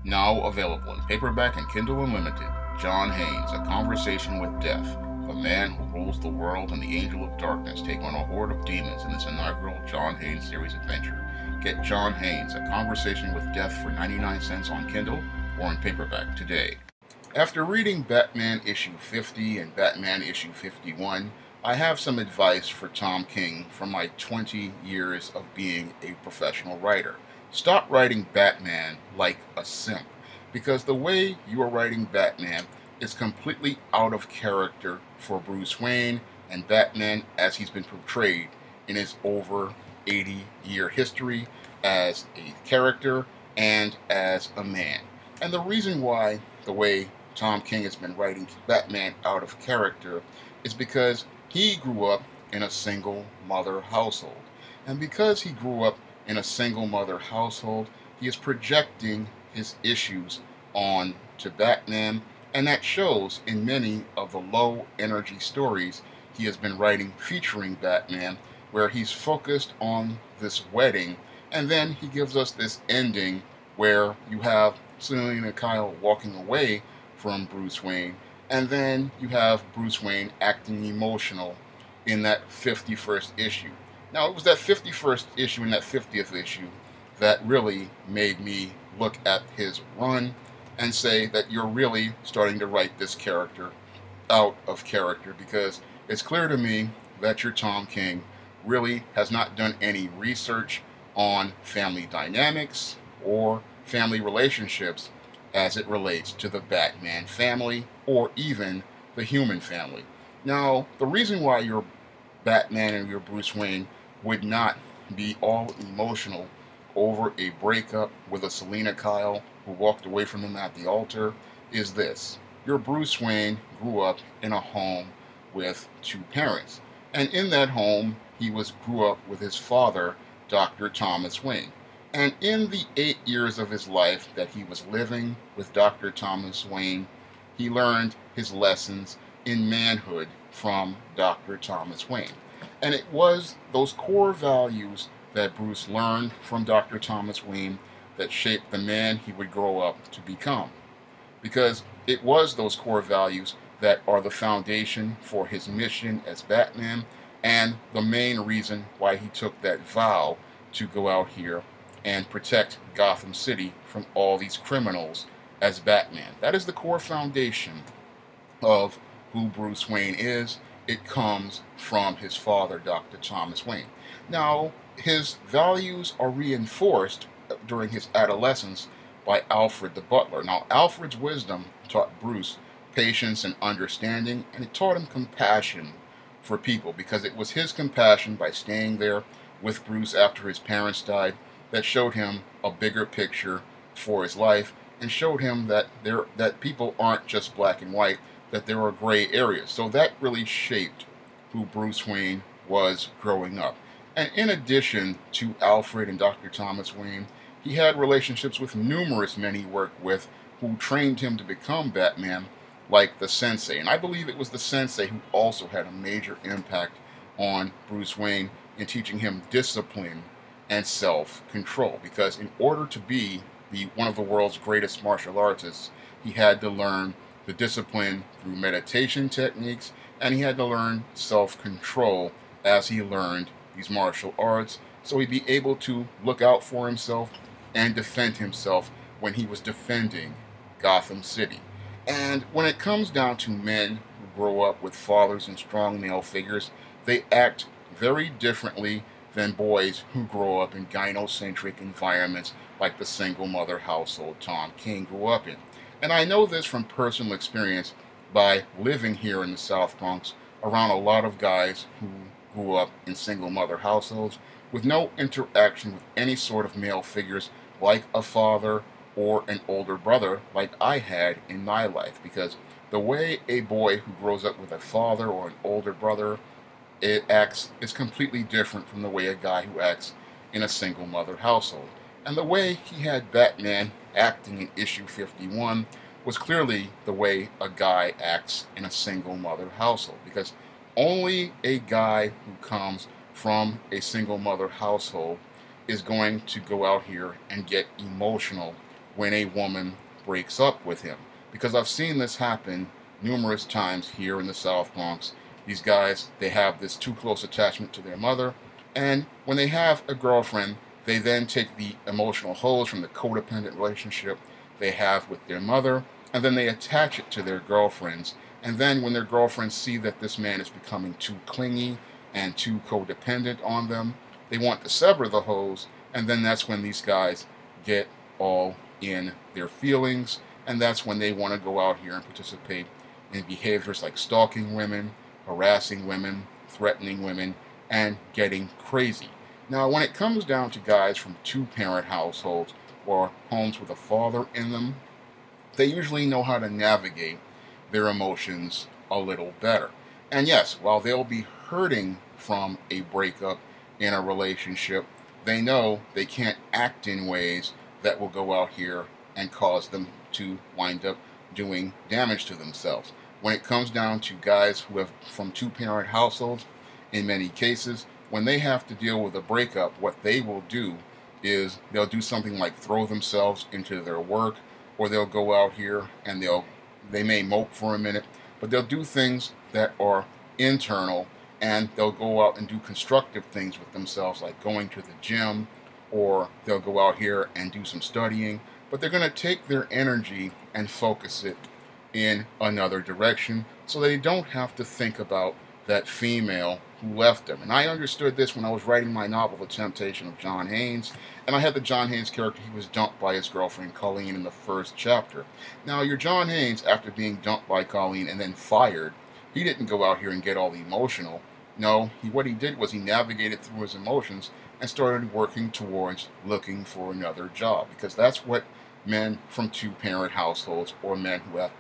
Now available in paperback and Kindle Unlimited, John Haynes, A Conversation with Death. The man who rules the world and the angel of darkness take on a horde of demons in this inaugural John Haynes series adventure. Get John Haynes, A Conversation with Death for 99 cents on Kindle or in paperback today. After reading Batman issue 50 and Batman issue 51, I have some advice for Tom King from my 20 years of being a professional writer. Stop writing Batman like a simp, because the way you are writing Batman is completely out of character for Bruce Wayne and Batman as he's been portrayed in his over 80-year history as a character and as a man. And the reason why the way Tom King has been writing Batman out of character is because he grew up in a single mother household. And because he grew up in a single mother household, he is projecting his issues on to Batman, and that shows in many of the low energy stories he has been writing featuring Batman, where he's focused on this wedding, and then he gives us this ending where you have Selina Kyle walking away from Bruce Wayne, and then you have Bruce Wayne acting emotional in that 51st issue. Now, it was that 51st issue and that 50th issue that really made me look at his run and say that you're really starting to write this character out of character, because it's clear to me that your Tom King really has not done any research on family dynamics or family relationships as it relates to the Batman family or even the human family. Now, the reason why your Batman and your Bruce Wayne would not be all emotional over a breakup with a Selina Kyle who walked away from him at the altar is this. Your Bruce Wayne grew up in a home with two parents. And in that home, he grew up with his father, Dr. Thomas Wayne. And in the 8 years of his life that he was living with Dr. Thomas Wayne, he learned his lessons in manhood from Dr. Thomas Wayne. And it was those core values that Bruce learned from Dr. Thomas Wayne that shaped the man he would grow up to become. Because it was those core values that are the foundation for his mission as Batman and the main reason why he took that vow to go out here and protect Gotham City from all these criminals as Batman. That is the core foundation of who Bruce Wayne is. It comes from his father, Dr. Thomas Wayne. Now, his values are reinforced during his adolescence by Alfred the butler. Now, Alfred's wisdom taught Bruce patience and understanding, and it taught him compassion for people, because it was his compassion by staying there with Bruce after his parents died that showed him a bigger picture for his life and showed him that people aren't just black and white, that there are gray areas. So that really shaped who Bruce Wayne was growing up. And in addition to Alfred and Dr. Thomas Wayne, he had relationships with numerous men he worked with who trained him to become Batman, like the Sensei. And I believe it was the Sensei who also had a major impact on Bruce Wayne in teaching him discipline and self-control, because in order to be one of the world's greatest martial artists, he had to learn the discipline through meditation techniques, and he had to learn self-control as he learned these martial arts, so he'd be able to look out for himself and defend himself when he was defending Gotham City. And when it comes down to men who grow up with fathers and strong male figures, they act very differently than boys who grow up in gynocentric environments like the single mother household Tom King grew up in. And I know this from personal experience by living here in the South Bronx around a lot of guys who grew up in single mother households with no interaction with any sort of male figures like a father or an older brother like I had in my life. Because the way a boy who grows up with a father or an older brother acts is completely different from the way a guy who acts in a single mother household. And the way he had Batman acting in issue 51 was clearly the way a guy acts in a single mother household, because only a guy who comes from a single mother household is going to go out here and get emotional when a woman breaks up with him. Because I've seen this happen numerous times here in the South Bronx. These guys, they have this too close attachment to their mother, and when they have a girlfriend, they then take the emotional hose from the codependent relationship they have with their mother, and then they attach it to their girlfriends. And then when their girlfriends see that this man is becoming too clingy and too codependent on them, they want to sever the hose, and then that's when these guys get all in their feelings, and that's when they want to go out here and participate in behaviors like stalking women, harassing women, threatening women, and getting crazy. Now, when it comes down to guys from two-parent households or homes with a father in them, they usually know how to navigate their emotions a little better. And yes, while they'll be hurting from a breakup in a relationship, they know they can't act in ways that will go out here and cause them to wind up doing damage to themselves. When it comes down to guys who have from two-parent households, in many cases, when they have to deal with a breakup, what they will do is they'll do something like throw themselves into their work, or they'll go out here and they may mope for a minute, but they'll do things that are internal, and they'll go out and do constructive things with themselves, like going to the gym, or they'll go out here and do some studying, but they're going to take their energy and focus it in another direction so they don't have to think about that female who left them. And I understood this when I was writing my novel, The Temptation of John Haynes, and I had the John Haynes character. He was dumped by his girlfriend Colleen in the first chapter. Now, your John Haynes, after being dumped by Colleen and then fired, he didn't go out here and get all emotional. No, what he did was he navigated through his emotions and started working towards looking for another job, because that's what men from two-parent households or men who have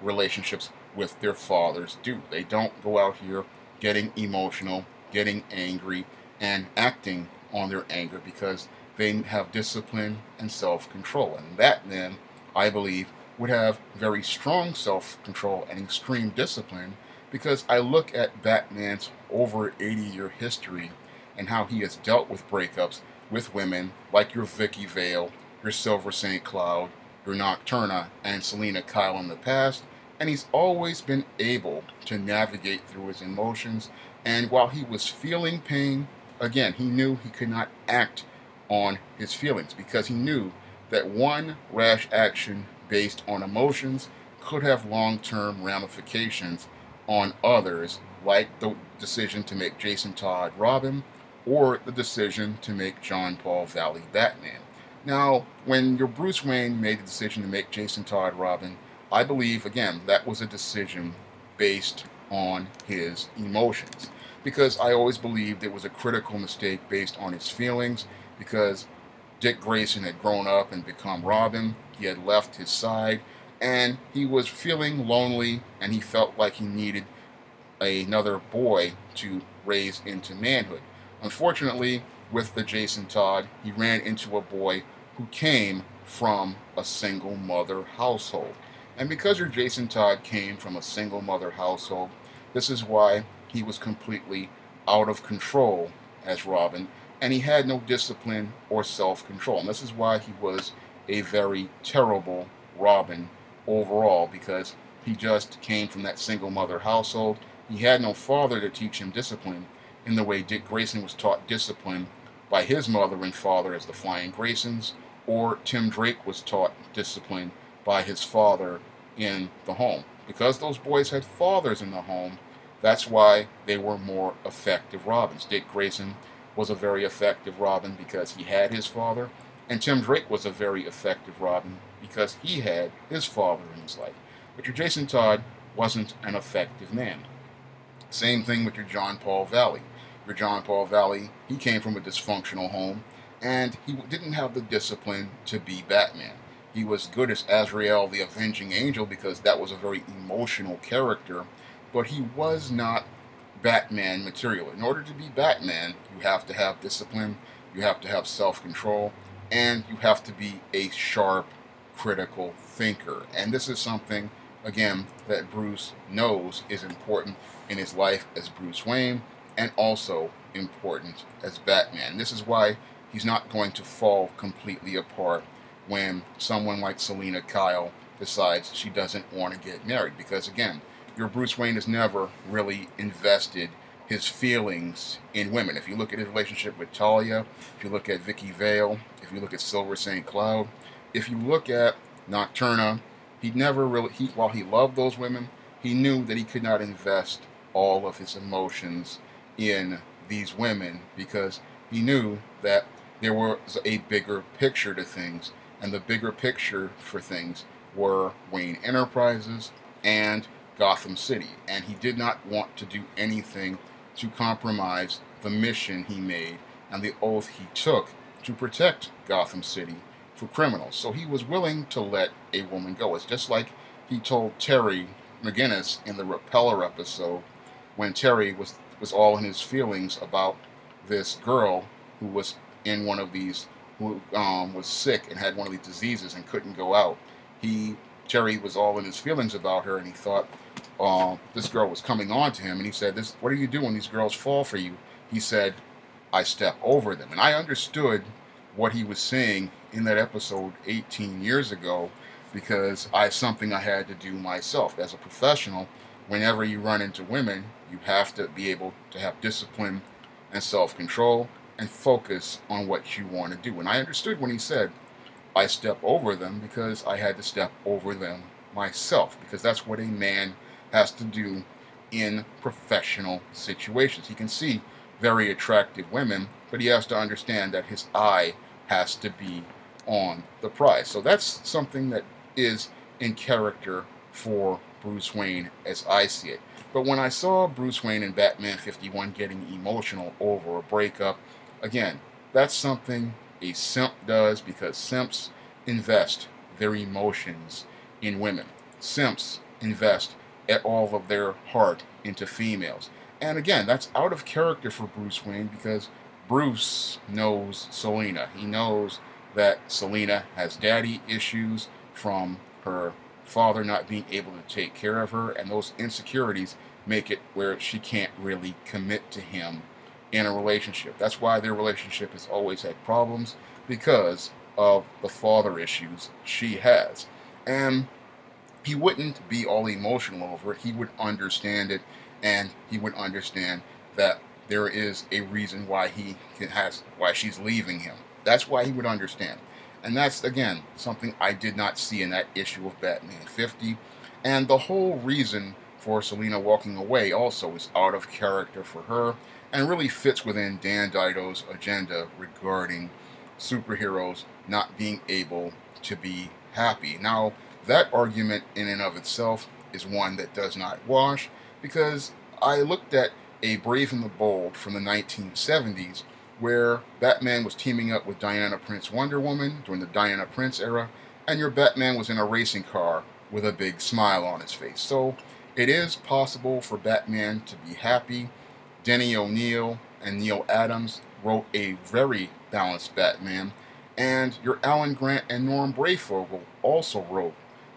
relationships with their fathers do. They don't go out here getting emotional, getting angry, and acting on their anger, because they have discipline and self-control. And that then, I believe, would have very strong self-control and extreme discipline, because I look at Batman's over 80-year history and how he has dealt with breakups with women like your Vicky Vale, your Silver St. Cloud, your Nocturna, and Selena Kyle in the past, and he's always been able to navigate through his emotions. And while he was feeling pain, again, he knew he could not act on his feelings, because he knew that one rash action based on emotions could have long-term ramifications on others, like the decision to make Jason Todd Robin, or the decision to make John Paul Valley Batman. Now, when your Bruce Wayne made the decision to make Jason Todd Robin, I believe, again, that was a decision based on his emotions, because I always believed it was a critical mistake based on his feelings, because Dick Grayson had grown up and become Robin. He had left his side, and he was feeling lonely, and he felt like he needed another boy to raise into manhood. Unfortunately, with the Jason Todd, he ran into a boy who came from a single mother household. And because your Jason Todd came from a single mother household, this is why he was completely out of control as Robin, and he had no discipline or self-control. And this is why he was a very terrible Robin overall, because he just came from that single mother household. He had no father to teach him discipline in the way Dick Grayson was taught discipline by his mother and father as the Flying Graysons, or Tim Drake was taught discipline by his father in the home. Because those boys had fathers in the home, that's why they were more effective Robins. Dick Grayson was a very effective Robin because he had his father, and Tim Drake was a very effective Robin because he had his father in his life. But your Jason Todd wasn't an effective man. Same thing with your John Paul Valley. Your John Paul Valley, he came from a dysfunctional home, and he didn't have the discipline to be Batman. He was good as Azrael the Avenging Angel because that was a very emotional character, but he was not Batman material. In order to be Batman, you have to have discipline, you have to have self-control, and you have to be a sharp, critical thinker. And this is something, again, that Bruce knows is important in his life as Bruce Wayne, and also important as Batman. This is why he's not going to fall completely apart when someone like Selina Kyle decides she doesn't want to get married. Because again, your Bruce Wayne has never really invested his feelings in women. If you look at his relationship with Talia, if you look at Vicky Vale, if you look at Silver St. Cloud, if you look at Nocturna, he never really, while he loved those women, he knew that he could not invest all of his emotions in these women because he knew that there was a bigger picture to things, and the bigger picture for things were Wayne Enterprises and Gotham City, and he did not want to do anything to compromise the mission he made and the oath he took to protect Gotham City for criminals. So he was willing to let a woman go. It's just like he told Terry McGinnis in the Repeller episode when Terry was all in his feelings about this girl who was in one of these, who was sick and had one of these diseases and couldn't go out. Terry was all in his feelings about her, and he thought this girl was coming on to him, and he said, what do you do when these girls fall for you? He said, I step over them. And I understood what he was saying in that episode 18 years ago because something I had to do myself. As a professional, whenever you run into women, you have to be able to have discipline and self-control and focus on what you want to do. And I understood when he said, I step over them, because I had to step over them myself, because that's what a man has to do in professional situations. He can see very attractive women, but he has to understand that his eye has to be on the prize. So that's something that is in character for Bruce Wayne as I see it. But when I saw Bruce Wayne in Batman 51 getting emotional over a breakup, again, that's something a simp does, because simps invest their emotions in women. Simps invest all of their heart into females. And again, that's out of character for Bruce Wayne, because Bruce knows Selina. He knows that Selina has daddy issues from her father not being able to take care of her, and those insecurities make it where she can't really commit to him in a relationship. That's why their relationship has always had problems, because of the father issues she has. And he wouldn't be all emotional over it. He would understand it, and he would understand that there is a reason why why she's leaving him. That's why he would understand. And that's, again, something I did not see in that issue of Batman 50. And the whole reason for Selina walking away also is out of character for her, and really fits within Dan Dido's agenda regarding superheroes not being able to be happy. Now, that argument in and of itself is one that does not wash, because I looked at A Brave and the Bold from the 1970s, where Batman was teaming up with Diana Prince Wonder Woman during the Diana Prince era, and your Batman was in a racing car with a big smile on his face. So it is possible for Batman to be happy. Denny O'Neil and Neil Adams wrote a very balanced Batman, and your Alan Grant and Norm Brayfogle also wrote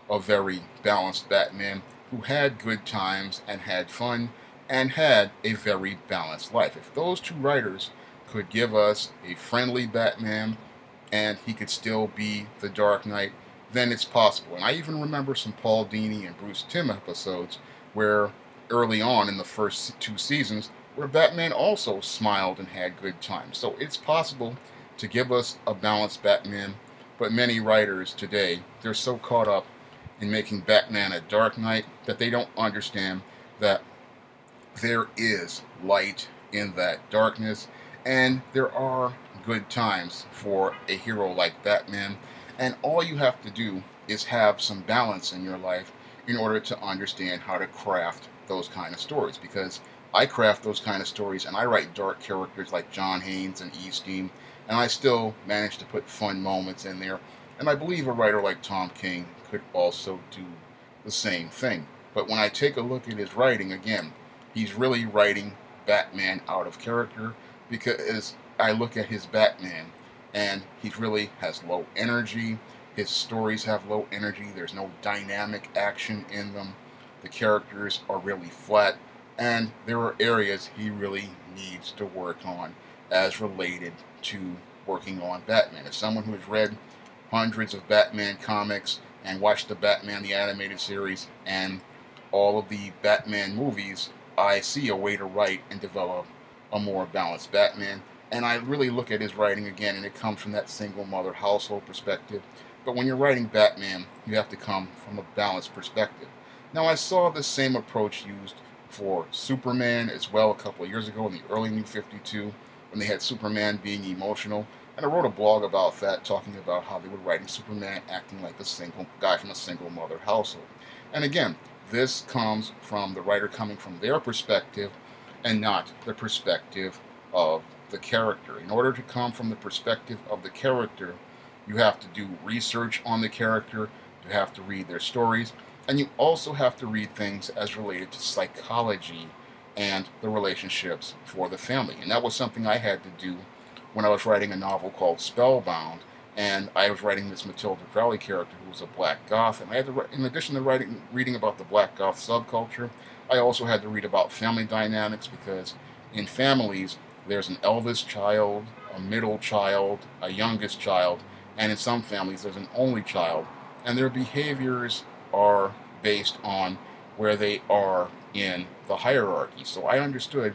a very balanced Batman who had good times and had fun and had a very balanced life. If those two writers could give us a friendly Batman and he could still be the Dark Knight, then it's possible. And I even remember some Paul Dini and Bruce Timm episodes where early on in the first two seasons where Batman also smiled and had good times. So it's possible to give us a balanced Batman, but many writers today, they're so caught up in making Batman a Dark Knight that they don't understand that there is light in that darkness, and there are good times for a hero like Batman, and all you have to do is have some balance in your life in order to understand how to craft those kind of stories, because I craft those kind of stories and I write dark characters like John Haynes and Eastine, and I still manage to put fun moments in there, and I believe a writer like Tom King could also do the same thing. But when I take a look at his writing, again, he's really writing Batman out of character, because I look at his Batman and he really has low energy. His stories have low energy. There's no dynamic action in them. The characters are really flat, and there are areas he really needs to work on as related to working on Batman. As someone who has read hundreds of Batman comics and watch the Batman the Animated Series and all of the Batman movies, I see a way to write and develop a more balanced Batman. And I really look at his writing again, and it comes from that single mother household perspective. But when you're writing Batman, you have to come from a balanced perspective. Now, I saw the same approach used for Superman as well a couple of years ago in the early New 52, when they had Superman being emotional. And I wrote a blog about that, talking about how they were writing Superman acting like a single guy from a single mother household. And again, this comes from the writer coming from their perspective and not the perspective of the character. In order to come from the perspective of the character, you have to do research on the character, you have to read their stories, and you also have to read things as related to psychology and the relationships for the family. And that was something I had to do when I was writing a novel called Spellbound, and I was writing this Matilda Crowley character who was a black goth, and I had to, in addition to reading about the black goth subculture, I also had to read about family dynamics, because in families there's an eldest child, a middle child, a youngest child, and in some families there's an only child, and their behaviors are based on where they are in the hierarchy. So I understood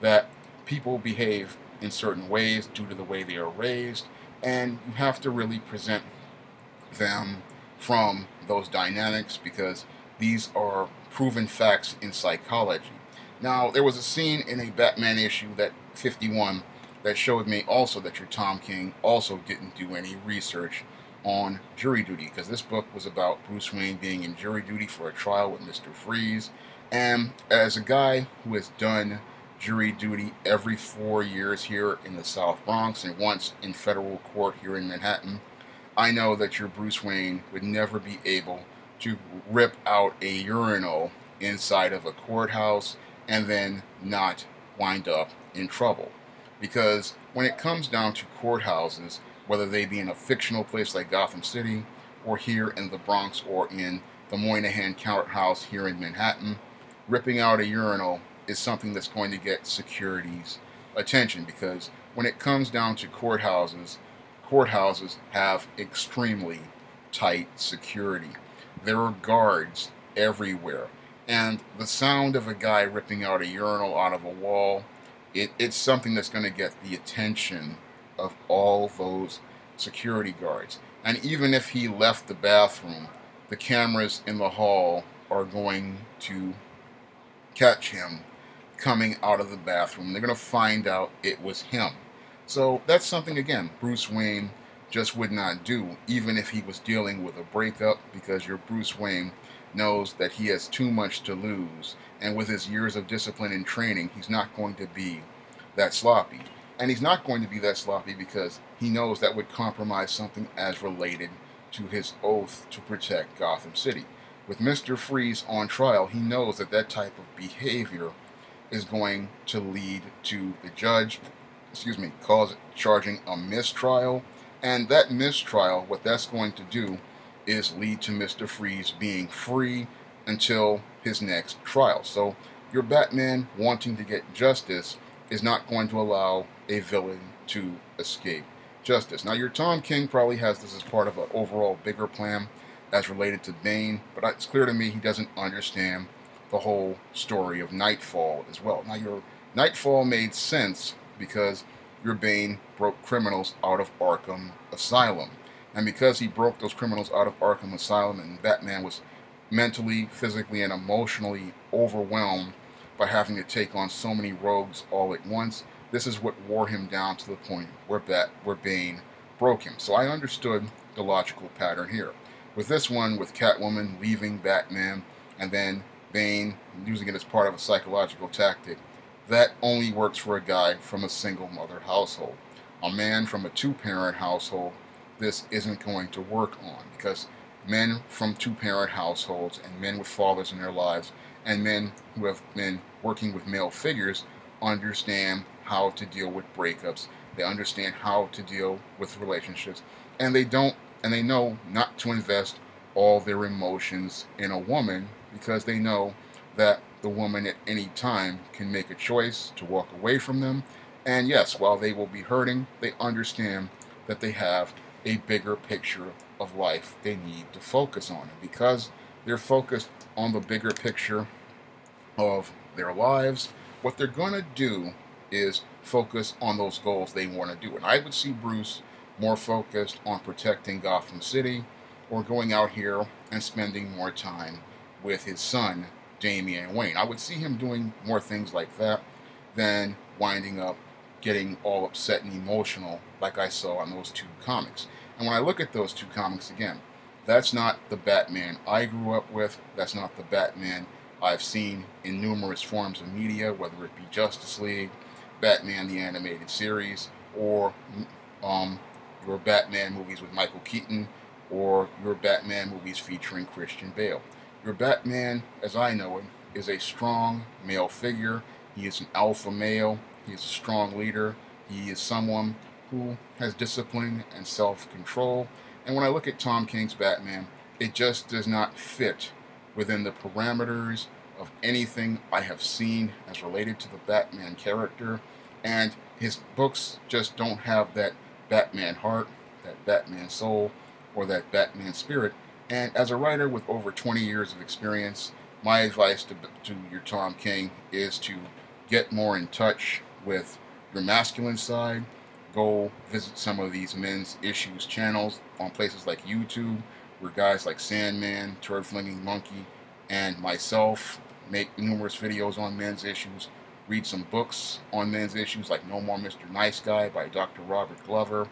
that people behave in certain ways due to the way they are raised, and you have to really present them from those dynamics, because these are proven facts in psychology. Now, there was a scene in a Batman issue, that 51, that showed me also that your Tom King also didn't do any research on jury duty, because this book was about Bruce Wayne being in jury duty for a trial with Mr. Freeze. And as a guy who has done jury duty every 4 years here in the South Bronx and once in federal court here in Manhattan, I know that your Bruce Wayne would never be able to rip out a urinal inside of a courthouse and then not wind up in trouble. Because when it comes down to courthouses, whether they be in a fictional place like Gotham City, or here in the Bronx, or in the Moynihan Courthouse here in Manhattan, ripping out a urinal is something that's going to get security's attention, because when it comes down to courthouses, courthouses have extremely tight security. There are guards everywhere, and the sound of a guy ripping out a urinal out of a wall, it's something that's going to get the attention of all those security guards. And even if he left the bathroom, the cameras in the hall are going to catch him coming out of the bathroom. They're going to find out it was him. So that's something, again, Bruce Wayne just would not do, even if he was dealing with a breakup, because your Bruce Wayne knows that he has too much to lose, and with his years of discipline and training, he's not going to be that sloppy. And he's not going to be that sloppy because he knows that would compromise something as related to his oath to protect Gotham City. With Mr. Freeze on trial, he knows that that type of behavior is going to lead to the judge, charging a mistrial. And that mistrial, what that's going to do is lead to Mr. Freeze being free until his next trial. So your Batman wanting to get justice is not going to allow a villain to escape justice. Now, your Tom King probably has this as part of an overall bigger plan as related to Bane, but it's clear to me he doesn't understand the whole story of Nightfall as well. Now, your Nightfall made sense because your Bane broke criminals out of Arkham Asylum. And because he broke those criminals out of Arkham Asylum, and Batman was mentally, physically, and emotionally overwhelmed by having to take on so many rogues all at once, this is what wore him down to the point where Bane broke him. So I understood the logical pattern here. With this one, with Catwoman leaving Batman, and then Bane using it as part of a psychological tactic, that only works for a guy from a single mother household. A man from a two-parent household, this isn't going to work on, because men from two-parent households and men with fathers in their lives and men who have been working with male figures understand how to deal with breakups. They understand how to deal with relationships, and they know not to invest all their emotions in a woman, because they know that the woman at any time can make a choice to walk away from them. And yes, while they will be hurting, they understand that they have a bigger picture of life they need to focus on. And because they're focused on the bigger picture of their lives, what they're going to do is focus on those goals they want to do. And I would see Bruce more focused on protecting Gotham City or going out here and spending more time with his son, Damian Wayne. I would see him doing more things like that than winding up getting all upset and emotional like I saw in those two comics. And when I look at those two comics again, that's not the Batman I grew up with. That's not the Batman I've seen in numerous forms of media, whether it be Justice League, Batman the Animated Series, or your Batman movies with Michael Keaton, or your Batman movies featuring Christian Bale. Your Batman, as I know him, is a strong male figure. He is an alpha male. He is a strong leader. He is someone who has discipline and self-control. And when I look at Tom King's Batman, it just does not fit within the parameters of anything I have seen as related to the Batman character. And his books just don't have that Batman heart, that Batman soul, or that Batman spirit. And as a writer with over 20 years of experience, my advice to your Tom King is to get more in touch with your masculine side. Go visit some of these men's issues channels on places like YouTube, where guys like Sandman, Turd Flinging Monkey, and myself make numerous videos on men's issues. Read some books on men's issues like No More Mr. Nice Guy by Dr. Robert Glover,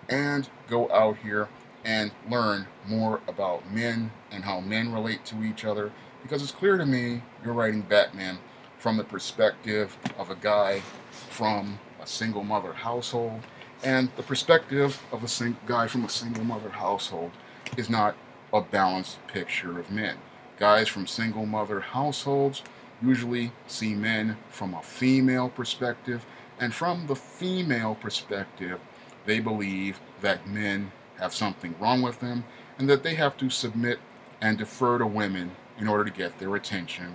and go out here and learn more about men and how men relate to each other, because it's clear to me you're writing Batman from the perspective of a guy from a single mother household, and the perspective of a guy from a single mother household is not a balanced picture of men. Guys from single mother households usually see men from a female perspective, and from the female perspective, they believe that men have something wrong with them and that they have to submit and defer to women in order to get their attention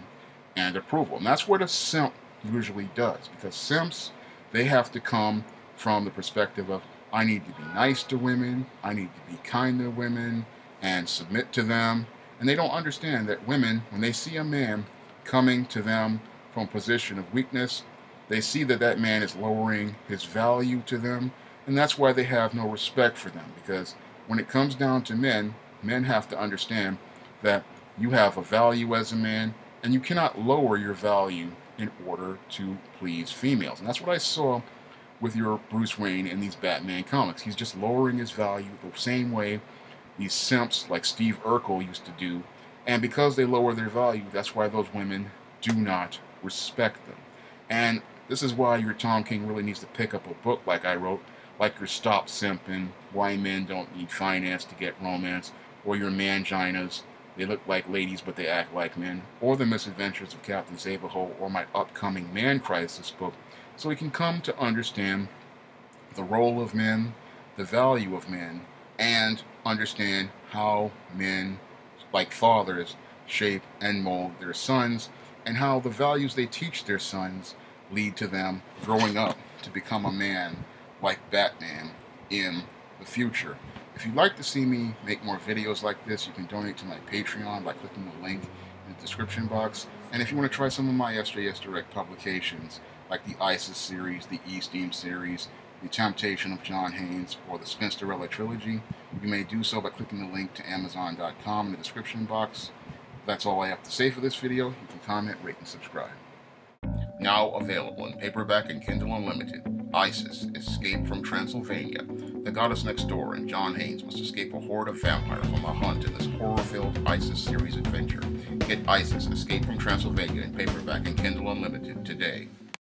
and approval. And that's what a simp usually does, because simps, they have to come from the perspective of, I need to be nice to women, I need to be kind to women and submit to them. And they don't understand that women, when they see a man coming to them from a position of weakness, they see that that man is lowering his value to them, and that's why they have no respect for them. Because when it comes down to men, men have to understand that you have a value as a man, and you cannot lower your value in order to please females. And that's what I saw with your Bruce Wayne in these Batman comics. He's just lowering his value the same way these simps like Steve Urkel used to do. And because they lower their value, that's why those women do not respect them. And this is why your Tom King really needs to pick up a book like I wrote, like your Stop Simping, Why Men Don't Need Finance to Get Romance, or your Manginas, They Look Like Ladies But They Act Like Men, or The Misadventures of Captain Save-A-Ho, or my upcoming Man Crisis book, so we can come to understand the role of men, the value of men, and understand how men, like fathers, shape and mold their sons, and how the values they teach their sons lead to them growing up to become a man like Batman in the future. If you'd like to see me make more videos like this, you can donate to my Patreon by clicking the link in the description box. And if you want to try some of my SJS Direct publications, like the ISIS series, the E-Steam series, The Temptation of John Haynes, or the Spinsterella trilogy, you may do so by clicking the link to Amazon.com in the description box. That's all I have to say for this video. You can comment, rate, and subscribe. Now available in paperback and Kindle Unlimited, ISIS, Escape from Transylvania. The Goddess Next Door and John Haynes must escape a horde of vampires on the hunt in this horror-filled ISIS series adventure. Get ISIS, Escape from Transylvania in paperback and Kindle Unlimited today.